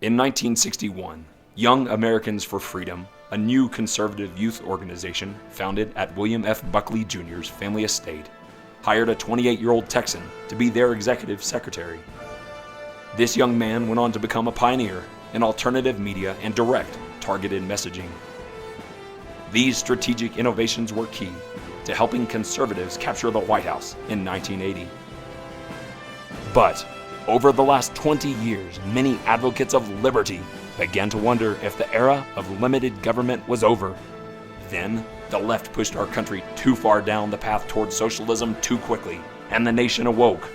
In 1961, Young Americans for Freedom, a new conservative youth organization founded at William F. Buckley Jr.'s family estate, hired a 28-year-old Texan to be their executive secretary. This young man went on to become a pioneer in alternative media and direct, targeted messaging. These strategic innovations were key to helping conservatives capture the White House in 1980. But over the last 20 years, many advocates of liberty began to wonder if the era of limited government was over. Then, the left pushed our country too far down the path towards socialism too quickly, and the nation awoke.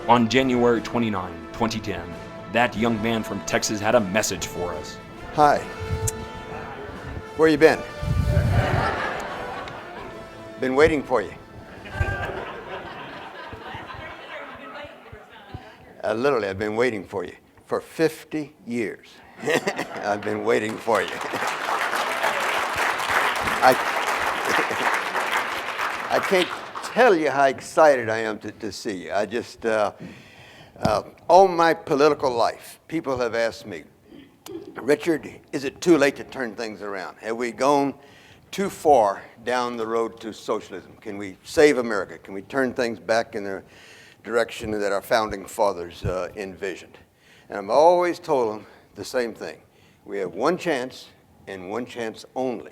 On January 29, 2010, that young man from Texas had a message for us. Hi. Where you been? Been waiting for you. Literally, I've been waiting for you. For 50 years. I've been waiting for you. I can't tell you how excited I am to see you. I just, all my political life, people have asked me, Richard, is it too late to turn things around? Have we gone too far down the road to socialism? Can we save America? Can we turn things back in the direction that our founding fathers envisioned? And I've always told them the same thing. We have one chance and one chance only.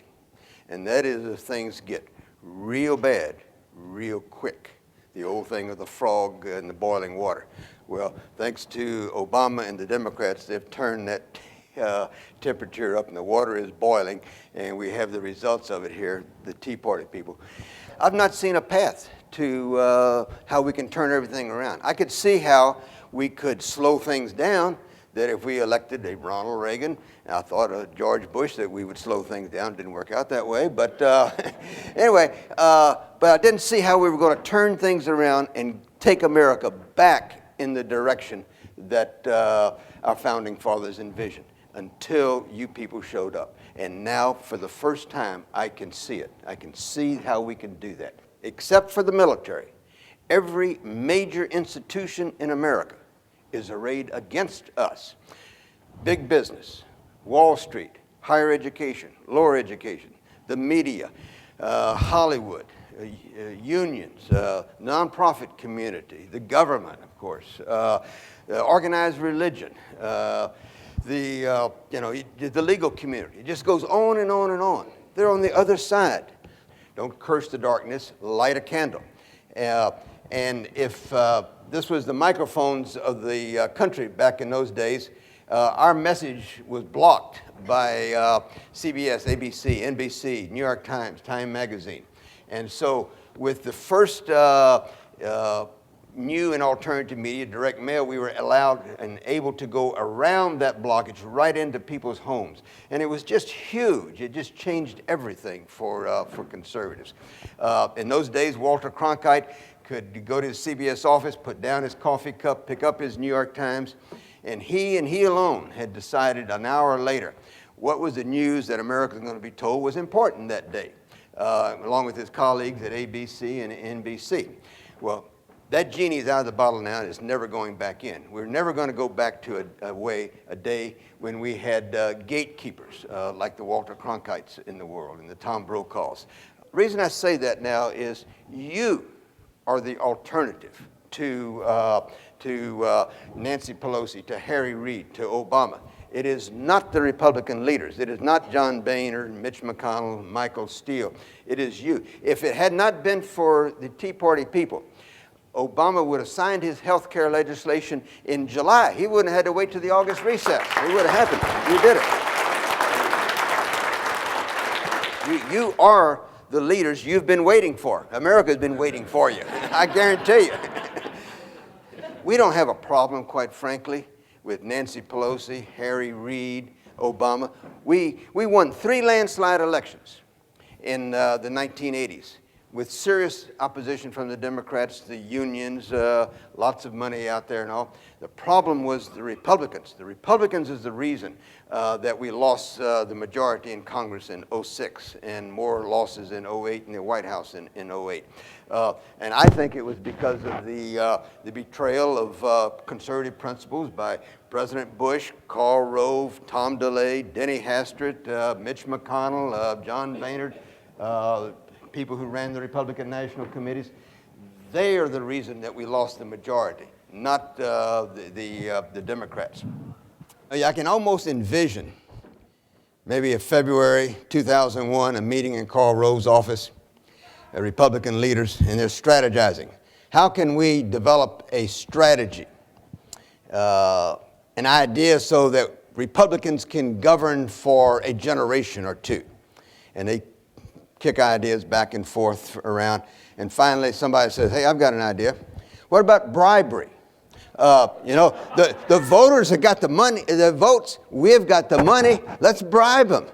And that is if things get real bad, real quick. The old thing of the frog in the boiling water. Well, thanks to Obama and the Democrats, they've turned that temperature up and the water is boiling, and we have the results of it here, the Tea Party people. I've not seen a path to how we can turn everything around. I could see how we could slow things down, that if we elected a Ronald Reagan, and I thought of George Bush, that we would slow things down. It didn't work out that way, but anyway, but I didn't see how we were going to turn things around and take America back in the direction that our founding fathers envisioned until you people showed up. And now, for the first time, I can see it. I can see how we can do that. Except for the military, every major institution in America is arrayed against us. Big business, Wall Street, higher education, lower education, the media, Hollywood, unions, nonprofit community, the government, of course, organized religion, the legal community. It just goes on and on and on. They're on the other side. Don't curse the darkness, light a candle. And if this was the microphones of the country back in those days, our message was blocked by CBS, ABC, NBC, New York Times, Time Magazine. And so with the first new and alternative media, direct mail, we were allowed and able to go around that blockage right into people's homes. And it was just huge. It just changed everything for conservatives. In those days, Walter Cronkite could go to his CBS office, put down his coffee cup, pick up his New York Times, and he alone had decided an hour later what was the news that America was going to be told was important that day, along with his colleagues at ABC and NBC. Well, that genie's out of the bottle now, and it's never going back in. We're never going to go back to a day when we had gatekeepers like the Walter Cronkites in the world and the Tom Brokaws. The reason I say that now is you are the alternative to Nancy Pelosi, to Harry Reid, to Obama. It is not the Republican leaders. It is not John Boehner, Mitch McConnell, Michael Steele. It is you. If it had not been for the Tea Party people, Obama would have signed his health care legislation in July. He wouldn't have had to wait till the August recess. It would have happened. You did it. You are the leaders you've been waiting for. America's been waiting for you. I guarantee you. We don't have a problem, quite frankly, with Nancy Pelosi, Harry Reid, Obama. We won 3 landslide elections in the 1980s. with serious opposition from the Democrats, the unions, lots of money out there and all. The problem was the Republicans. The Republicans is the reason that we lost the majority in Congress in '06 and more losses in '08 in the White House in '08. And I think it was because of the betrayal of conservative principles by President Bush, Karl Rove, Tom DeLay, Denny Hastert, Mitch McConnell, John Boehner, people who ran the Republican National Committees. They are the reason that we lost the majority, not the Democrats. I can almost envision maybe in February 2001, a meeting in Karl Rove's office, Republican leaders, and they're strategizing. How can we develop a strategy, an idea so that Republicans can govern for a generation or two? And they kick ideas back and forth around, and finally somebody says, hey, I've got an idea. What about bribery? The voters have got the money, the votes, we've got the money, let's bribe them.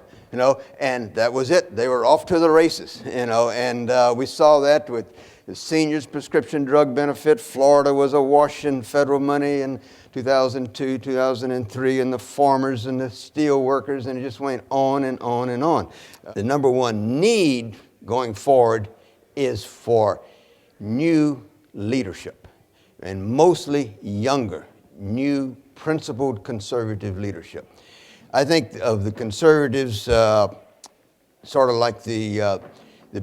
And that was it. They were off to the races, and we saw that with the seniors' prescription drug benefit. Florida was awash in federal money in 2002, 2003, and the farmers and the steel workers, and it just went on and on and on. The number one need going forward is for new leadership, and mostly younger, new, principled conservative leadership. I think of the conservatives sort of like the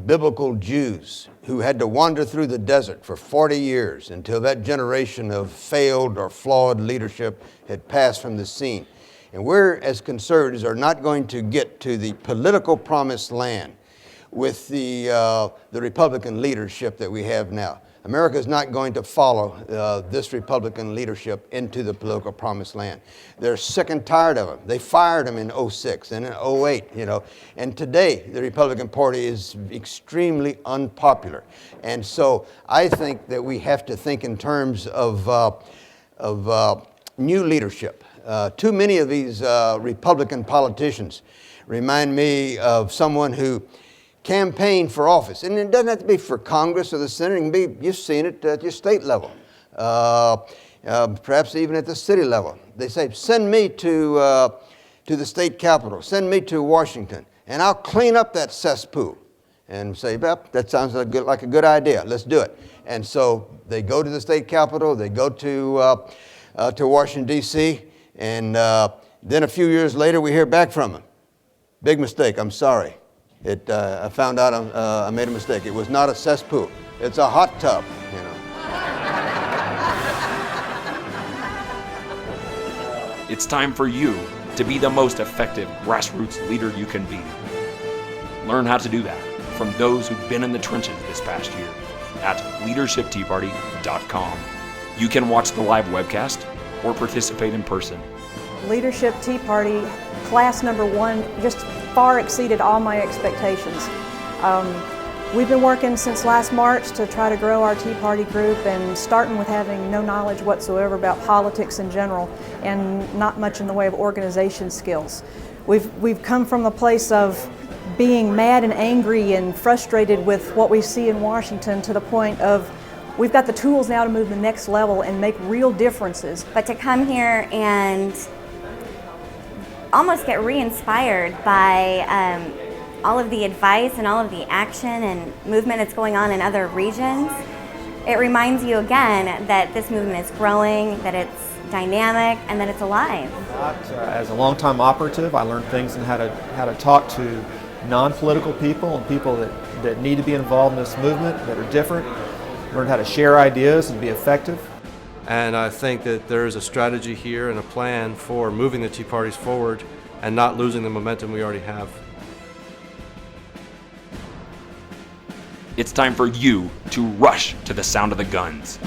biblical Jews who had to wander through the desert for 40 years until that generation of failed or flawed leadership had passed from the scene. And we're, as conservatives, are not going to get to the political promised land with the Republican leadership that we have now. America is not going to follow this Republican leadership into the political promised land. They're sick and tired of him. They fired him in '06 and in '08, And today, the Republican Party is extremely unpopular. And so I think that we have to think in terms of new leadership. Too many of these Republican politicians remind me of someone who campaign for office. And it doesn't have to be for Congress or the Senate. It can be, you've seen it at your state level, perhaps even at the city level. They say, send me to the state capitol, send me to Washington, and I'll clean up that cesspool. And say, well, that sounds like a good idea, let's do it. And so they go to the state capitol, they go to Washington, D.C., and then a few years later we hear back from them. Big mistake, I'm sorry. I found out I made a mistake. It was not a cesspool. It's a hot tub, It's time for you to be the most effective grassroots leader you can be. Learn how to do that from those who've been in the trenches this past year at leadershipteaparty.com. You can watch the live webcast or participate in person. Leadership Tea Party, class number 1, just far exceeded all my expectations. We've been working since last March to try to grow our Tea Party group, and starting with having no knowledge whatsoever about politics in general and not much in the way of organization skills. We've come from a place of being mad and angry and frustrated with what we see in Washington to the point of we've got the tools now to move the next level and make real differences. But to come here and almost get re-inspired by all of the advice and all of the action and movement that's going on in other regions, it reminds you again that this movement is growing, that it's dynamic, and that it's alive. As a longtime operative, I learned things on how to talk to non-political people and people that need to be involved in this movement, that are different, learned how to share ideas and be effective. And I think that there is a strategy here and a plan for moving the Tea Parties forward and not losing the momentum we already have. It's time for you to rush to the sound of the guns.